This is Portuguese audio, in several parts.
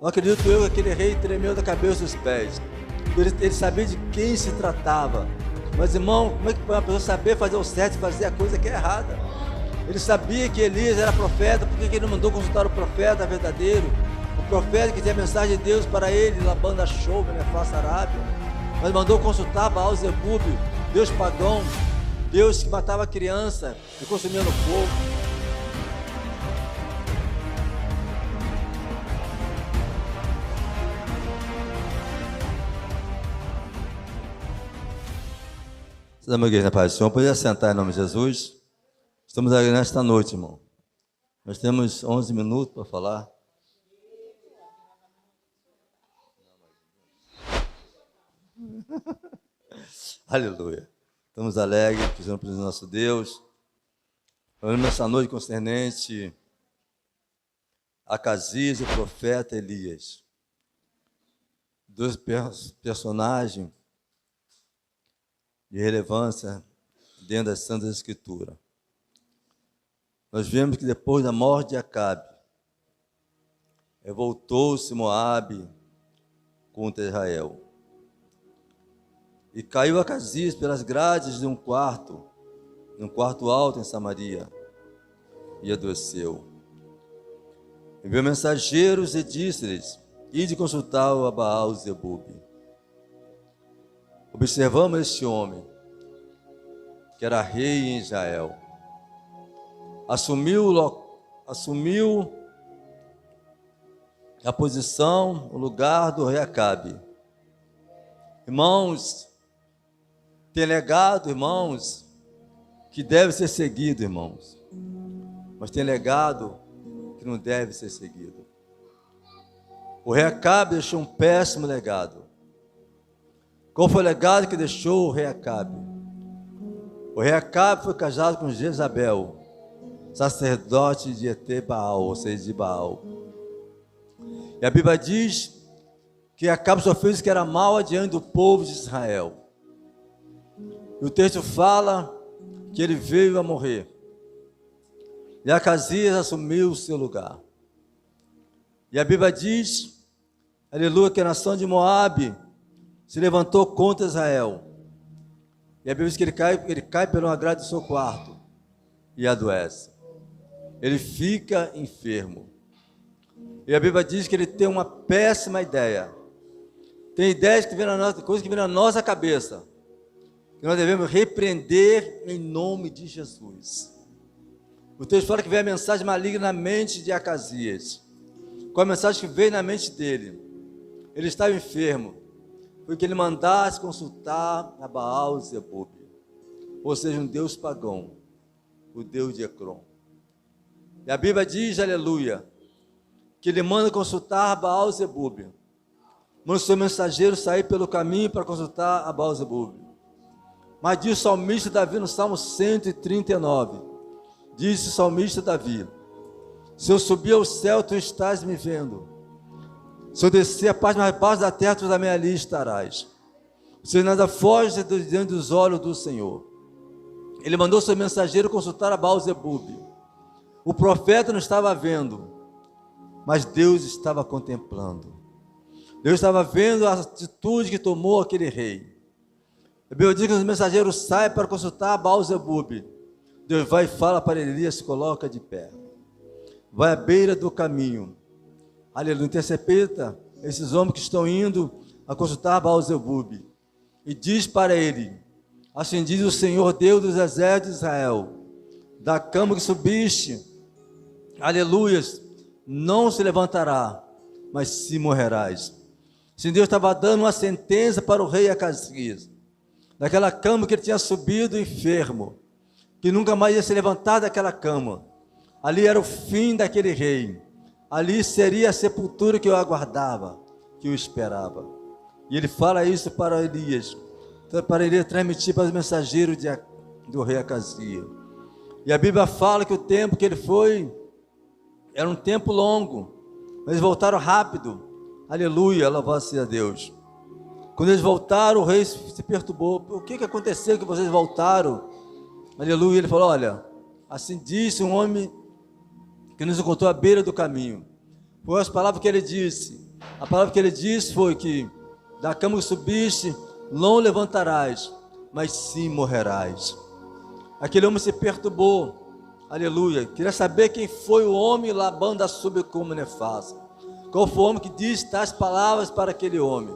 Não acredito eu que aquele rei tremeu da cabeça aos pés. Ele sabia de quem se tratava. Mas, irmão, como é que uma pessoa saber fazer o certo e fazer a coisa que é errada? Ele sabia que Elias era profeta, por que ele não mandou consultar o profeta verdadeiro? O profeta que tinha a mensagem de Deus para ele, Labanda Show, na face Arábia. Mas mandou consultar Baal-Zebub, Deus pagão, Deus que matava criança e consumia no fogo. Meu igreja na paz do Senhor, poderia sentar em nome de Jesus. Estamos aqui nesta noite, irmão. Nós temos 11 minutos para falar. Aleluia. Estamos alegres, precisamos do nosso Deus. Falando nessa noite concernente a Acasias e o profeta Elias. Dois personagens de relevância dentro das Santas Escrituras. Nós vemos que depois da morte de Acabe, revoltou-se Moabe contra Israel. E caiu Acasias pelas grades de um quarto alto em Samaria, e adoeceu. Enviou mensageiros e disse-lhes: ide consultar o Baal-Zebub. Observamos este homem, que era rei em Israel. Assumiu a posição, o lugar do rei Acabe. Irmãos, tem legado, irmãos, que deve ser seguido, irmãos. Mas tem legado que não deve ser seguido. O rei Acabe deixou um péssimo legado. Qual foi o legado que deixou o rei Acabe? O rei Acabe foi casado com Jezabel, sacerdote de Etebaal, ou seja, de Baal. E a Bíblia diz que Acabe só fez o que era mal diante do povo de Israel. E o texto fala que ele veio a morrer. E Acasias assumiu o seu lugar. E a Bíblia diz, aleluia, que a nação de Moabe se levantou contra Israel. E a Bíblia diz que ele cai pela grade do seu quarto e adoece. Ele fica enfermo. E a Bíblia diz que ele tem uma péssima ideia. Tem ideias que vêm na nossa, coisas que vêm na nossa cabeça, que nós devemos repreender em nome de Jesus. O texto fala que veio a mensagem maligna na mente de Acasias. Qual a mensagem que veio na mente dele? Ele estava enfermo, porque ele mandasse consultar a Baal-Zebub, ou seja, um deus pagão, o deus de Ecrom. E a Bíblia diz, aleluia, que ele manda consultar a Baal-Zebub. Manda o seu mensageiro sair pelo caminho para consultar a Baal-Zebub. Mas diz o salmista Davi no Salmo 139, diz o salmista Davi: se eu subir ao céu, tu estás me vendo. Se eu descer a parte mais baixa da terra, tu também ali estarás. Se nada foge diante dos olhos do Senhor. Ele mandou seu mensageiro consultar a Baal-Zebub. O profeta não estava vendo, mas Deus estava contemplando. Deus estava vendo a atitude que tomou aquele rei. A Bíblia diz que os mensageiros saem para consultar a Baal-Zebub. Deus vai e fala para Elias: se coloca de pé. Vai à beira do caminho. Aleluia, intercepta esses homens que estão indo a consultar Baal-Zebub. E diz para ele: assim diz o Senhor Deus dos exércitos de Israel, da cama que subiste, aleluias, não se levantará, mas se morrerás. Se Deus estava dando uma sentença para o rei Acasias, daquela cama que ele tinha subido enfermo, que nunca mais ia se levantar daquela cama. Ali era o fim daquele rei. Ali seria a sepultura que o aguardava, que o esperava. E ele fala isso para Elias transmitir para os mensageiros do rei Acasias. E a Bíblia fala que o tempo que ele foi era um tempo longo, mas eles voltaram rápido. Aleluia, louvado seja Deus. Quando eles voltaram, o rei se perturbou. O que aconteceu que vocês voltaram? Aleluia, ele falou: olha, assim disse um homem que nos encontrou à beira do caminho. Foi as palavras que ele disse: A palavra que ele disse foi que da cama que subiste, não levantarás, mas sim morrerás. Aquele homem se perturbou, aleluia, queria saber quem foi o homem Labão da como nefasta. Qual foi o homem que disse tais palavras para aquele homem,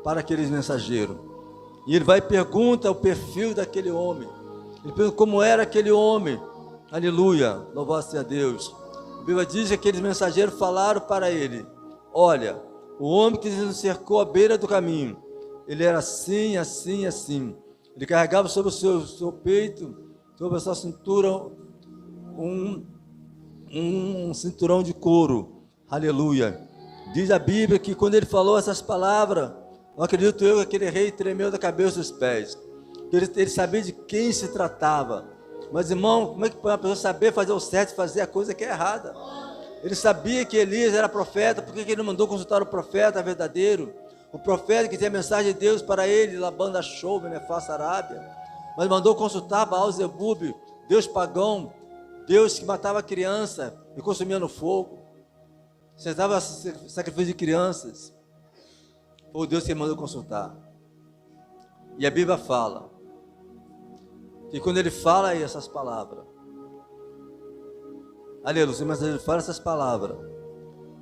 para aquele mensageiro. E ele vai e pergunta o perfil daquele homem. Ele pergunta como era aquele homem. Aleluia, louvado seja Deus. A Bíblia diz que aqueles mensageiros falaram para ele: olha, o homem que nos cercou à beira do caminho, ele era assim, assim, assim. Ele carregava sobre o seu peito, sobre a sua cintura, um cinturão de couro. Aleluia. Diz a Bíblia que quando ele falou essas palavras, eu acredito eu que aquele rei tremeu da cabeça aos pés. Ele sabia de quem se tratava. Mas, irmão, como é que pode uma pessoa saber fazer o certo e fazer a coisa que é errada? Ele sabia que Elias era profeta, por que ele não mandou consultar o profeta verdadeiro? O profeta que tinha a mensagem de Deus para ele, Labão da nefasta Arábia. Mas mandou consultar Baal-zebub, Deus pagão, Deus que matava criança e consumia no fogo. Você dava sacrifício de crianças. Foi o Deus que ele mandou consultar. E a Bíblia fala que quando ele fala aí essas palavras, aleluia, mas ele fala essas palavras,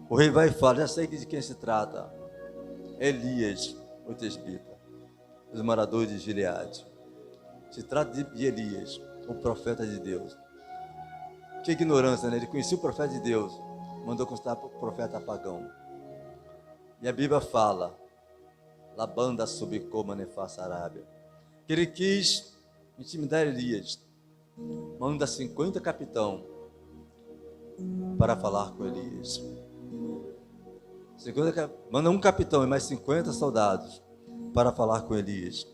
o rei vai e fala: já sei de quem se trata. Elias, o tesbita, os moradores de Gileade. Se trata de Elias, o profeta de Deus. Que ignorância, né? Ele conhecia o profeta de Deus, mandou consultar o profeta pagão. E a Bíblia fala: Labão da nefasta Arábia, que ele quis intimidar Elias, manda 50 capitão para falar com Elias. Manda um capitão e mais 50 soldados para falar com Elias.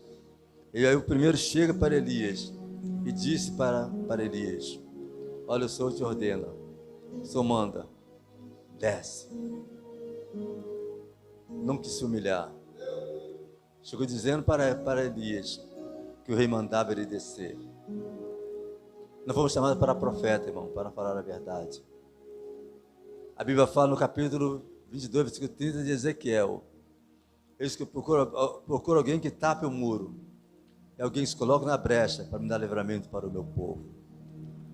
E aí o primeiro chega para Elias e disse para Elias: olha, o Senhor te ordena, o Senhor manda, desce. Não quis se humilhar. Chegou dizendo para Elias que o rei mandava ele descer. Nós fomos chamados para profeta, irmão, para falar a verdade. A Bíblia fala no capítulo 22, versículo 30 de Ezequiel: eles que procura alguém que tape o muro, e alguém se coloca na brecha para me dar livramento para o meu povo.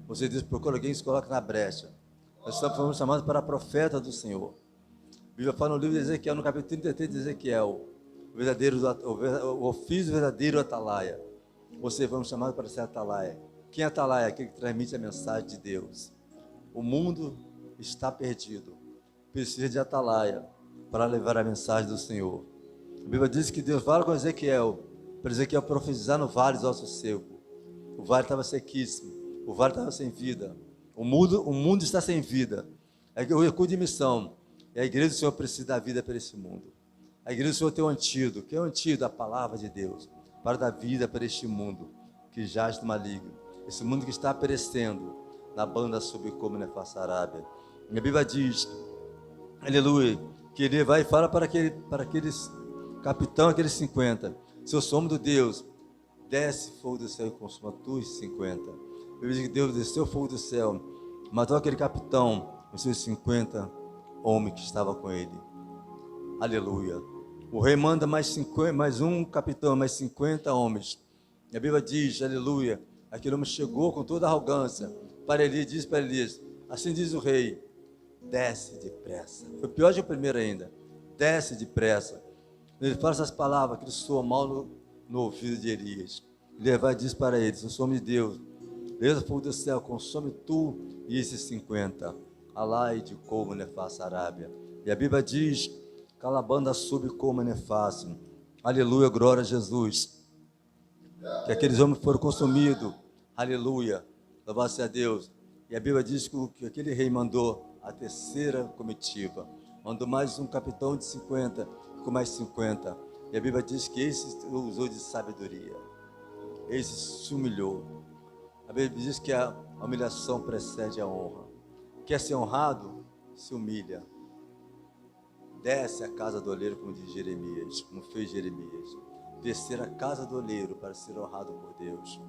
Você diz: procura alguém que se coloca na brecha. Nós fomos chamados para profeta do Senhor. A Bíblia fala no livro de Ezequiel, no capítulo 33 de Ezequiel, o ofício verdadeiro atalaia. Você vamos chamar para ser atalaia. Quem é atalaia? Aquele que transmite a mensagem de Deus. O mundo está perdido, precisa de atalaia para levar a mensagem do Senhor. A Bíblia diz que Deus fala com Ezequiel, para Ezequiel profetizar no vale dos ossos secos. O vale estava sequíssimo, o vale estava sem vida, o mundo está sem vida. É o recuo de missão, e a igreja do Senhor precisa dar vida para esse mundo. A igreja do Senhor tem um antídoto. Que é o antídoto? A palavra de Deus, para dar vida para este mundo que jaz no maligno, esse mundo que está perecendo na banda como nefasta Arábia. E a Bíblia diz, aleluia, que ele vai e fala para aqueles capitão, aqueles 50: se eu sou homem de Deus, desce fogo do céu e consuma tu os 50. A Bíblia diz que Deus desceu fogo do céu, matou aquele capitão, os seus 50 homens que estavam com ele. Aleluia. O rei manda mais um capitão, mais 50 homens. E a Bíblia diz, aleluia, aquele homem chegou com toda a arrogância para Elias, diz para Elias: assim diz o rei, desce depressa. Foi pior que o primeiro ainda: desce depressa. Ele fala essas palavras que ele soa mal no ouvido de Elias. Ele vai e diz para ele: se eu sou homem de Deus, desça fogo do céu, consome tu e esses 50. Alai de como nefasta Arábia. E a Bíblia diz: calabanda sube como nefasto. Aleluia, glória a Jesus. Que aqueles homens foram consumidos. Aleluia, louvado a Deus. E a Bíblia diz que aquele rei mandou a terceira comitiva, mandou mais um capitão de 50, com mais 50. E a Bíblia diz que esse usou de sabedoria, esse se humilhou. A Bíblia diz que a humilhação precede a honra. Quer ser honrado? Se humilha. Desce a casa do oleiro, como diz Jeremias, como fez Jeremias. Descer a casa do oleiro para ser honrado por Deus.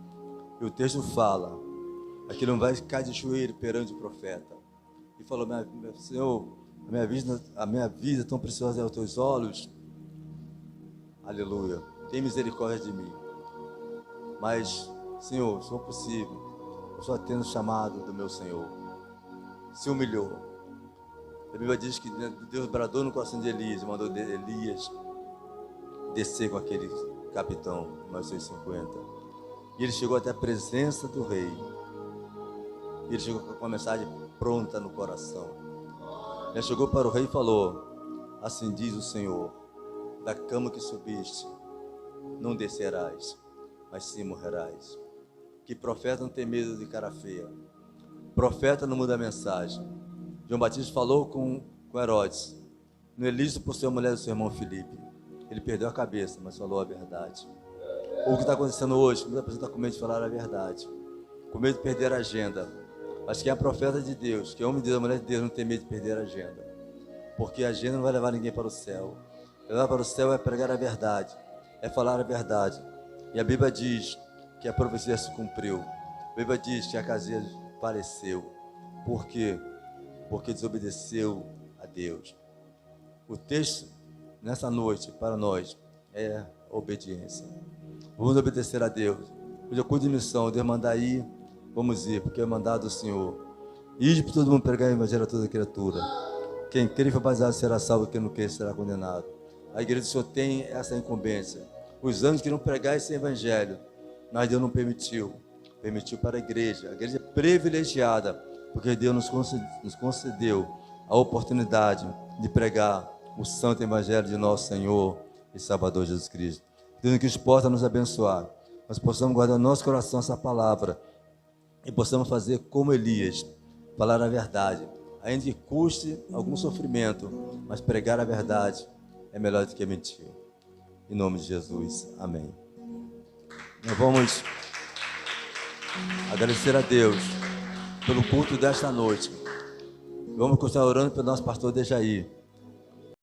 E o texto fala: aquele não vai ficar de joelho perante o profeta. E falou: meu Senhor, a minha vida tão preciosa aos teus olhos. Aleluia. Tem misericórdia de mim. Mas, Senhor, se for possível, eu só tendo chamado do meu Senhor. Se humilhou. A Bíblia diz que Deus bradou no coração de Elias, mandou Elias descer com aquele capitão, mais 650. E ele chegou até a presença do rei. E ele chegou com a mensagem pronta no coração. Ele chegou para o rei e falou: assim diz o Senhor, da cama que subiste, não descerás, mas sim morrerás. Que profeta não tem medo de cara feia. Profeta não muda a mensagem. João Batista falou com Herodes, no Elísio por ser a mulher do seu irmão Filipe. Ele perdeu a cabeça, mas falou a verdade. O que está acontecendo hoje? Muita pessoa está com medo de falar a verdade, com medo de perder a agenda. Mas quem é profeta de Deus, quem é homem de Deus, a mulher de Deus, não tem medo de perder a agenda. Porque a agenda não vai levar ninguém para o céu. Levar para o céu é pregar a verdade, é falar a verdade. E a Bíblia diz que a profecia se cumpriu. A Bíblia diz que Acasias faleceu. Por quê? Porque desobedeceu a Deus. O texto, nessa noite, para nós, é obediência. Vamos obedecer a Deus. Hoje eu cuido de missão, Deus mandar ir, vamos ir, porque é mandado do Senhor. Ide para todo mundo pregar o evangelho a toda criatura. Quem crer e for batizado será salvo, quem não crer será condenado. A igreja do Senhor tem essa incumbência. Os anjos queriam pregar esse evangelho, mas Deus não permitiu. Permitiu para a igreja é privilegiada, porque Deus nos concedeu a oportunidade de pregar o santo evangelho de nosso Senhor e Salvador Jesus Cristo. Deus que possa nos abençoar, nós possamos guardar no nosso coração essa palavra e possamos fazer como Elias, falar a verdade, ainda que custe algum sofrimento, mas pregar a verdade é melhor do que mentir. Em nome de Jesus, amém. Nós vamos agradecer a Deus pelo culto desta noite. Vamos continuar orando pelo nosso pastor Dejair.